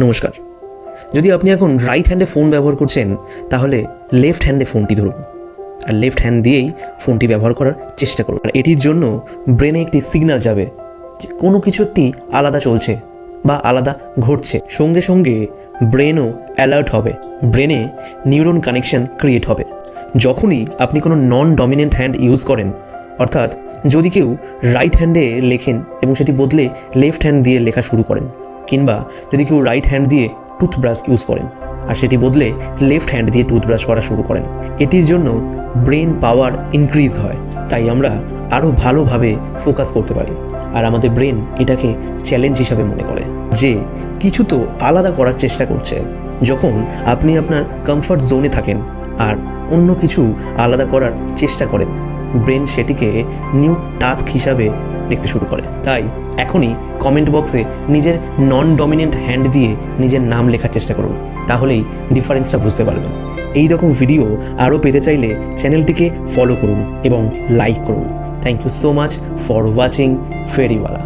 নমস্কার। যদি আপনি এখন রাইট হ্যান্ডে ফোন ব্যবহার করছেন তাহলে লেফট হ্যান্ডে ফোনটি ধরুন আর লেফট হ্যান্ড দিয়েই ফোনটি ব্যবহার করার চেষ্টা করুন। আর এটির জন্য ব্রেনে একটি সিগন্যাল যাবে যে কোনো কিছু একটি আলাদা চলছে বা আলাদা ঘটছে। সঙ্গে সঙ্গে ব্রেনও অ্যালার্ট হবে, ব্রেনে নিউরন কানেকশন ক্রিয়েট হবে। যখনই আপনি কোনো নন ডমিনেন্ট হ্যান্ড ইউজ করেন, অর্থাৎ যদি কেউ রাইট হ্যান্ডে লেখেন এবং সেটি বদলে লেফট হ্যান্ড দিয়ে লেখা শুরু করেন, কিংবা যদি কেউ রাইট হ্যান্ড দিয়ে টুথব্রাশ ইউজ করেন আর সেটি বদলে লেফট হ্যান্ড দিয়ে টুথব্রাশ করা শুরু করেন, এটির জন্য ব্রেন পাওয়ার ইনক্রিজ হয়। তাই আমরা আরও ভালোভাবে ফোকাস করতে পারি। আর আমাদের ব্রেন এটাকে চ্যালেঞ্জ হিসাবে মনে করে যে কিছু তো আলাদা করার চেষ্টা করছে। যখন আপনি আপনার কমফর্ট জোনে থাকেন আর অন্য কিছু আলাদা করার চেষ্টা করেন, ব্রেন সেটিকে নিউ টাস্ক হিসাবে দেখতে শুরু করে। তাই এখনই কমেন্ট বক্সে নিজের নন ডমিনেন্ট হ্যান্ড দিয়ে নিজের নাম লেখার চেষ্টা করুন, তাহলেই ডিফারেন্সটা বুঝতে পারবেন। এই রকম ভিডিও আরও পেতে চাইলে চ্যানেলটিকে ফলো করুন এবং লাইক করুন। Thank you so much for watching ফেরিওয়ালা।